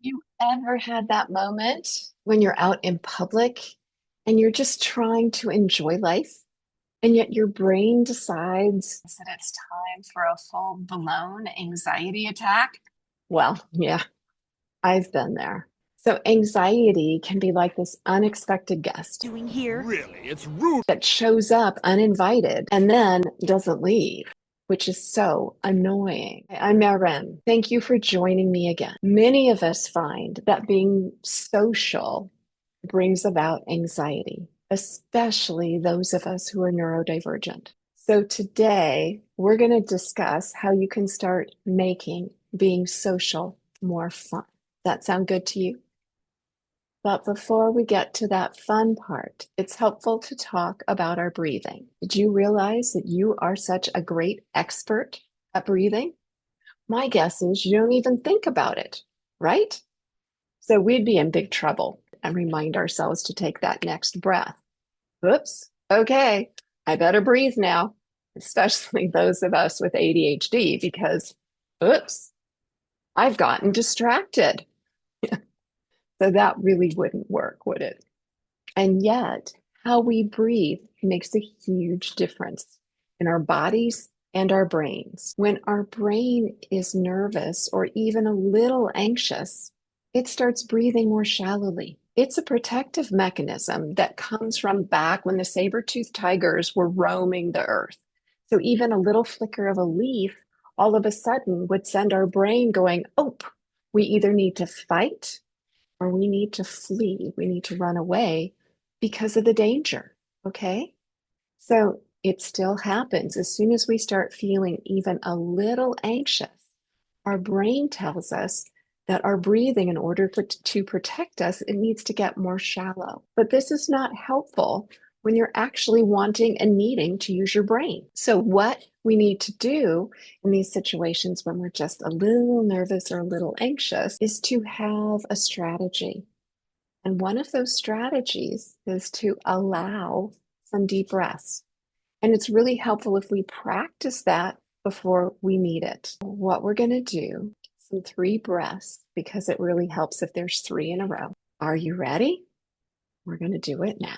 You ever had that moment when you're out in public and you're just trying to enjoy life, and yet your brain decides that it's time for a full-blown anxiety attack? Well, yeah, I've been there. So anxiety can be like this unexpected guest Doing here? Really, it's rude. that shows up uninvited and then doesn't leave, which is so annoying. I'm Marem. Thank you for joining me again. Many of us find that being social brings about anxiety, especially those of us who are neurodivergent. So today we're going to discuss how you can start making being social more fun. That sound good to you? But before we get to that fun part, it's helpful to talk about our breathing. Did you realize that you are such a great expert at breathing? My guess is you don't even think about it, right? So we'd be in big trouble and remind ourselves to take that next breath. Oops, okay, I better breathe now, especially those of us with ADHD, because oops, I've gotten distracted. So that really wouldn't work, would it? And yet, how we breathe makes a huge difference in our bodies and our brains. When our brain is nervous or even a little anxious, it starts breathing more shallowly. It's a protective mechanism that comes from back when the saber-toothed tigers were roaming the earth. So even a little flicker of a leaf all of a sudden would send our brain going, oh, we either need to fight or we need to flee. We need to run away because of the danger. Okay. So it still happens. As soon as we start feeling even a little anxious, our brain tells us that our breathing, in order to protect us, it needs to get more shallow. But this is not helpful when you're actually wanting and needing to use your brain. So what we need to do in these situations when we're just a little nervous or a little anxious is to have a strategy. And one of those strategies is to allow some deep breaths. And it's really helpful if we practice that before we need it. What we're going to do, some 3 breaths, because it really helps if there's 3 in a row. Are you ready? We're going to do it now.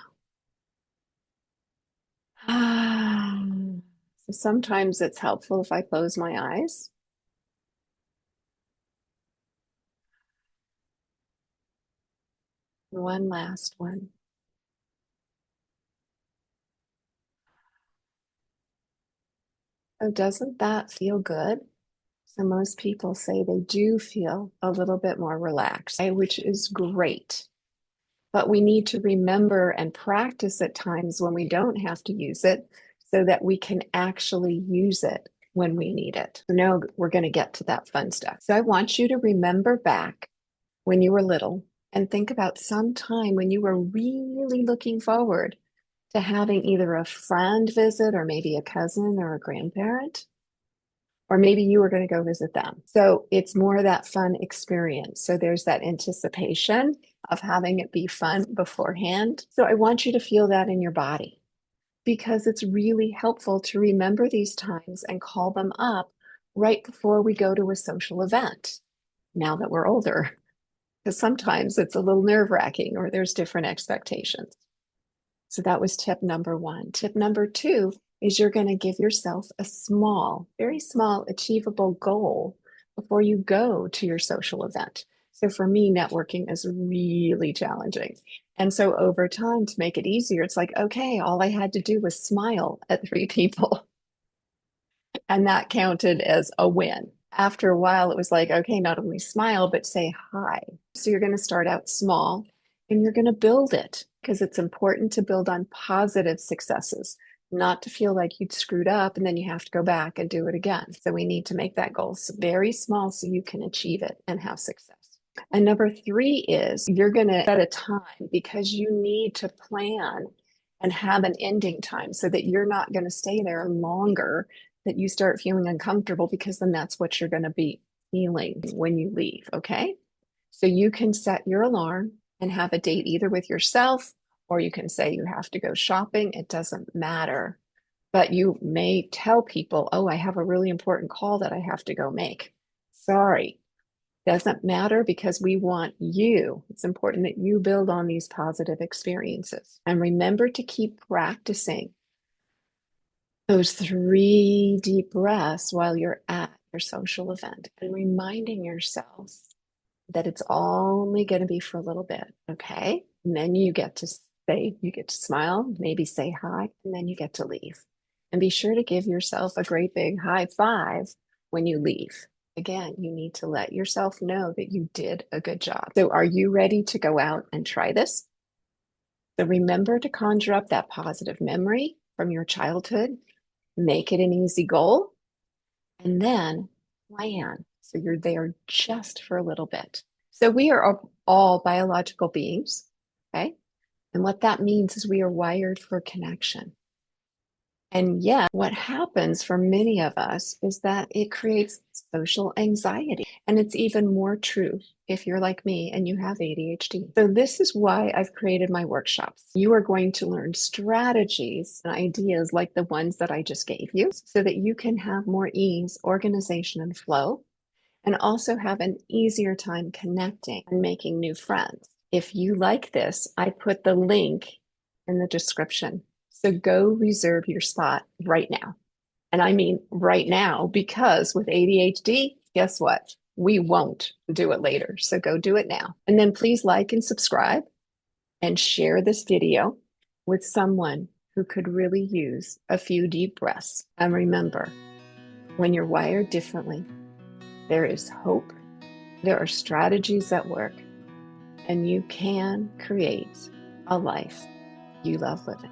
So sometimes it's helpful if I close my eyes. One last one. Oh, doesn't that feel good? So most people say they do feel a little bit more relaxed, which is great. But we need to remember and practice at times when we don't have to use it so that we can actually use it when we need it. So now we're going to get to that fun stuff. So I want you to remember back when you were little and think about some time when you were really looking forward to having either a friend visit or maybe a cousin or a grandparent, or maybe you were going to go visit them. So it's more that fun experience. So there's that anticipation of having it be fun beforehand. So I want you to feel that in your body because it's really helpful to remember these times and call them up right before we go to a social event now that we're older. Because sometimes it's a little nerve-wracking or there's different expectations. So that was tip number 1. Tip number 2 is you're going to give yourself a small, very small, achievable goal before you go to your social event. So for me, networking is really challenging. And so over time, to make it easier, it's like, okay, all I had to do was smile at 3 people. And that counted as a win. After a while, it was like, okay, not only smile, but say hi. So you're going to start out small and you're going to build it because it's important to build on positive successes, not to feel like you'd screwed up and then you have to go back and do it again. So we need to make that goal very small so you can achieve it and have success. And number 3 is you're going to set a time because you need to plan and have an ending time so that you're not going to stay there longer, that you start feeling uncomfortable, because then that's what you're going to be feeling when you leave. Okay. So you can set your alarm and have a date either with yourself, or you can say you have to go shopping. It doesn't matter. But you may tell people, oh, I have a really important call that I have to go make. Sorry, Doesn't matter because we want you. It's important that you build on these positive experiences. And remember to keep practicing those 3 deep breaths while you're at your social event and reminding yourself that it's only going to be for a little bit, okay? And then you get to smile, maybe say hi, and then you get to leave. And be sure to give yourself a great big high five when you leave. Again, you need to let yourself know that you did a good job. So are you ready to go out and try this? So remember to conjure up that positive memory from your childhood, make it an easy goal, and then plan. So you're there just for a little bit. So we are all biological beings, okay? And what that means is we are wired for connection. And yet, what happens for many of us is that it creates social anxiety. And it's even more true if you're like me and you have ADHD. So, this is why I've created my workshops. You are going to learn strategies and ideas like the ones that I just gave you so that you can have more ease, organization, and flow, and also have an easier time connecting and making new friends. If you like this, I put the link in the description. So go reserve your spot right now. And I mean right now, because with ADHD, guess what? We won't do it later. So go do it now. And then please like and subscribe and share this video with someone who could really use a few deep breaths. And remember, when you're wired differently, there is hope, there are strategies that work, and you can create a life you love living.